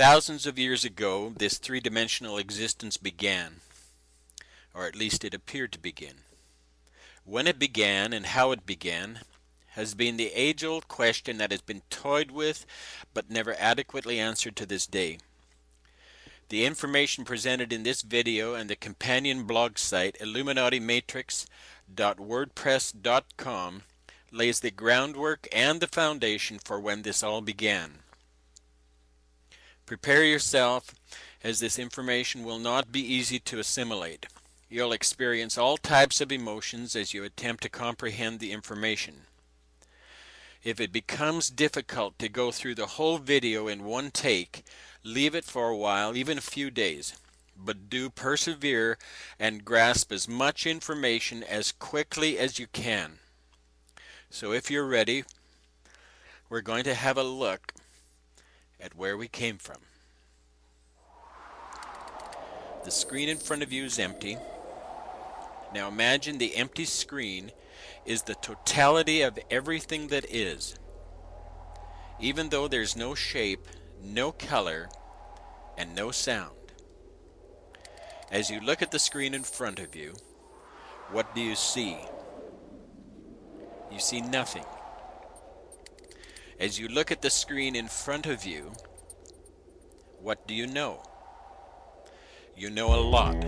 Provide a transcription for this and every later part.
Thousands of years ago, this three-dimensional existence began, or at least it appeared to begin. When it began and how it began has been the age-old question that has been toyed with but never adequately answered to this day. The information presented in this video and the companion blog site illuminatiMatrix.wordpress.com lays the groundwork and the foundation for when this all began. Prepare yourself, as this information will not be easy to assimilate. You'll experience all types of emotions as you attempt to comprehend the information. If it becomes difficult to go through the whole video in one take, leave it for a while, even a few days. But do persevere and grasp as much information as quickly as you can. So if you're ready, we're going to have a look at where we came from. The screen in front of you is empty. Now imagine the empty screen is the totality of everything that is. Even though there's no shape, no color, and no sound. As you look at the screen in front of you, what do you see? You see nothing. As you look at the screen in front of you, what do you know? You know a lot.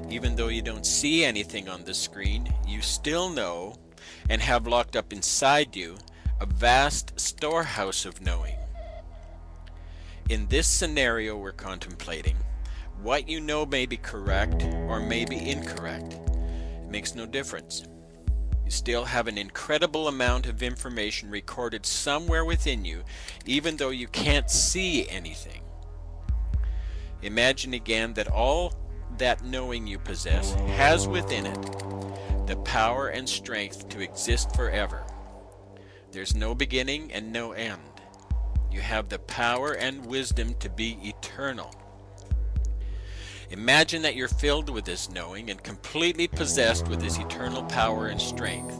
Even though you don't see anything on the screen, you still know and have locked up inside you a vast storehouse of knowing. In this scenario we're contemplating, what you know may be correct or may be incorrect. It makes no difference. You still have an incredible amount of information recorded somewhere within you, even though you can't see anything. Imagine again that all that knowing you possess has within it the power and strength to exist forever. There's no beginning and no end. You have the power and wisdom to be eternal. Imagine that you're filled with this knowing and completely possessed with this eternal power and strength.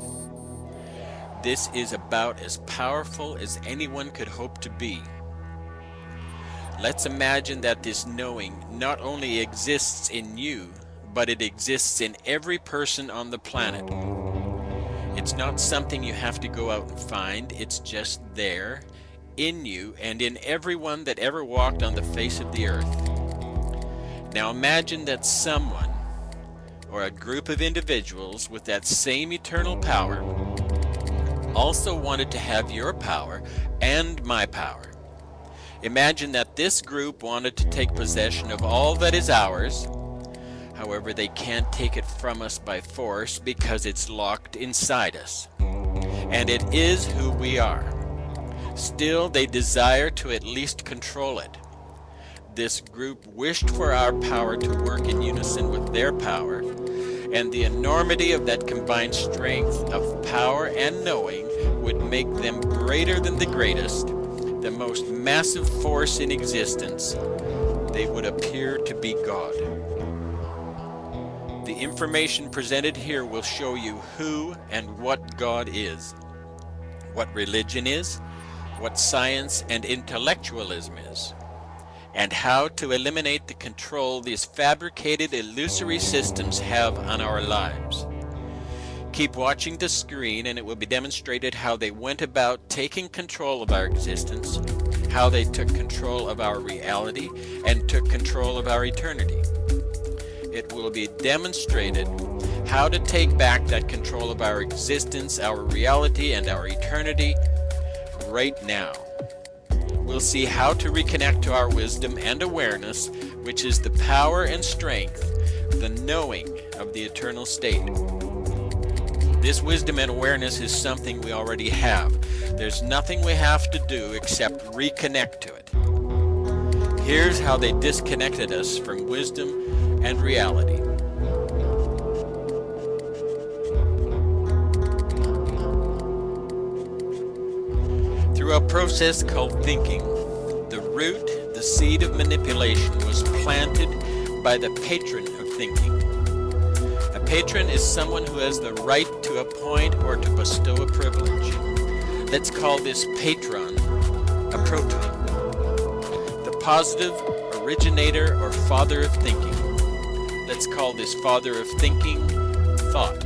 This is about as powerful as anyone could hope to be. Let's imagine that this knowing not only exists in you, but it exists in every person on the planet. It's not something you have to go out and find, it's just there, in you, and in everyone that ever walked on the face of the earth. Now imagine that someone, or a group of individuals with that same eternal power, also wanted to have your power and my power. Imagine that this group wanted to take possession of all that is ours. However, they can't take it from us by force because it's locked inside us. And it is who we are. Still, they desire to at least control it. This group wished for our power to work in unison with their power, and the enormity of that combined strength of power and knowing would make them greater than the greatest, the most massive force in existence. They would appear to be God. The information presented here will show you who and what God is, what religion is, what science and intellectualism is, and how to eliminate the control these fabricated illusory systems have on our lives. Keep watching the screen and it will be demonstrated how they went about taking control of our existence, how they took control of our reality, and took control of our eternity. It will be demonstrated how to take back that control of our existence, our reality, and our eternity right now. We'll see how to reconnect to our wisdom and awareness, which is the power and strength, the knowing of the eternal state. This wisdom and awareness is something we already have. There's nothing we have to do except reconnect to it. Here's how they disconnected us from wisdom and reality. Through a process called thinking, the root, the seed of manipulation, was planted by the patron of thinking. A patron is someone who has the right to appoint or to bestow a privilege. Let's call this patron a proton. The positive originator or father of thinking. Let's call this father of thinking thought.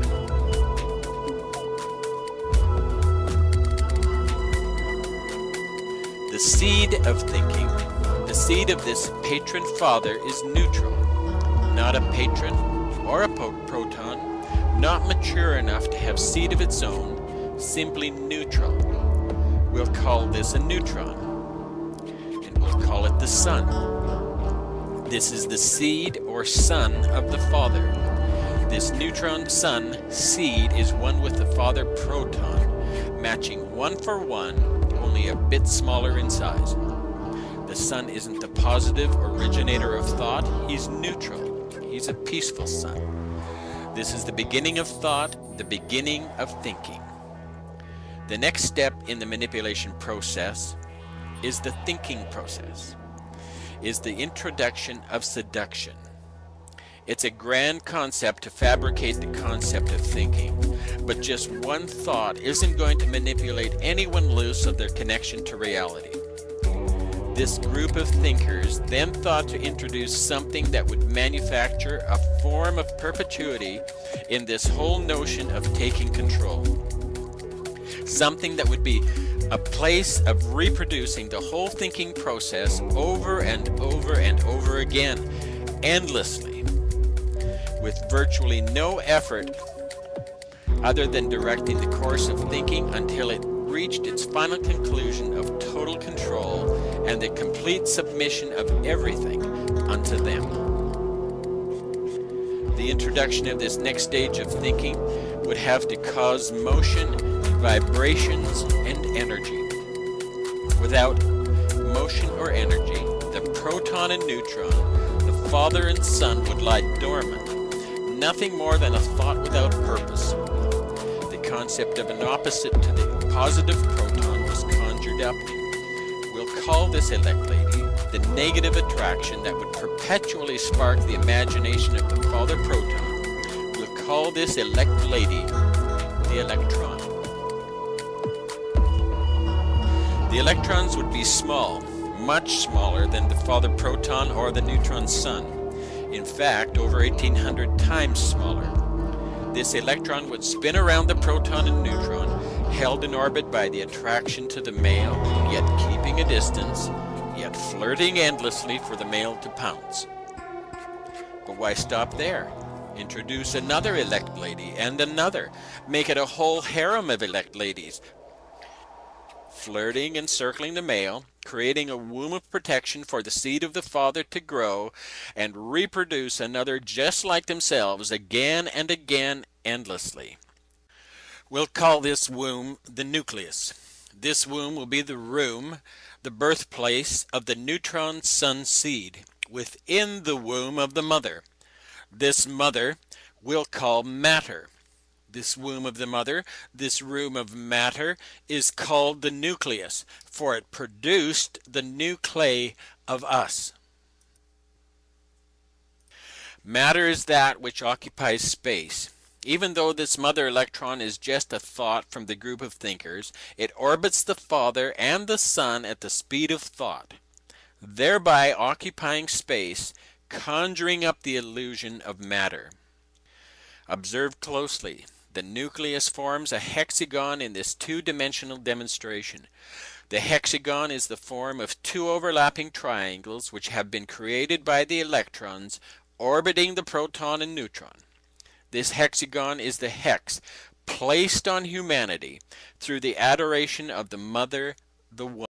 The seed of thinking, the seed of this patron father is neutral, not a patron or a proton, not mature enough to have seed of its own, simply neutral. We'll call this a neutron, and we'll call it the sun. This is the seed or son of the father. This neutron sun seed is one with the father proton, matching 1 for 1, only a bit smaller in size. The sun isn't the positive originator of thought, he's neutral. He's a peaceful sun. This is the beginning of thought, the beginning of thinking. The next step in the manipulation process is the thinking process, is the introduction of seduction. It's a grand concept to fabricate the concept of thinking, but just one thought isn't going to manipulate anyone loose of their connection to reality. This group of thinkers then thought to introduce something that would manufacture a form of perpetuity in this whole notion of taking control. Something that would be a place of reproducing the whole thinking process over and over and over again, endlessly, with virtually no effort other than directing the course of thinking until it reached its final conclusion of total control and the complete submission of everything unto them. The introduction of this next stage of thinking would have to cause motion, vibrations, and energy. Without motion or energy, the proton and neutron, the father and son, would lie dormant, nothing more than a thought without purpose. The concept of an opposite to the positive proton was conjured up. We'll call this elect lady the negative attraction that would perpetually spark the imagination of the father proton. We'll call this elect lady the electron. The electrons would be small, much smaller than the father proton or the neutron sun. In fact, over 1,800 times smaller. This electron would spin around the proton and neutron, held in orbit by the attraction to the male, yet keeping a distance, yet flirting endlessly for the male to pounce. But why stop there? Introduce another elect lady and another. Make it a whole harem of elect ladies, flirting and circling the male, creating a womb of protection for the seed of the father to grow and reproduce another just like themselves again and again endlessly. We'll call this womb the nucleus. This womb will be the room, the birthplace of the neutron sun seed within the womb of the mother. This mother we'll call matter. This womb of the mother, this room of matter, is called the nucleus, for it produced the nuclei of us. Matter is that which occupies space. Even though this mother electron is just a thought from the group of thinkers, it orbits the father and the son at the speed of thought, thereby occupying space, conjuring up the illusion of matter. Observe closely. The nucleus forms a hexagon in this two-dimensional demonstration. The hexagon is the form of two overlapping triangles which have been created by the electrons orbiting the proton and neutron. This hexagon is the hex placed on humanity through the adoration of the mother, the woman.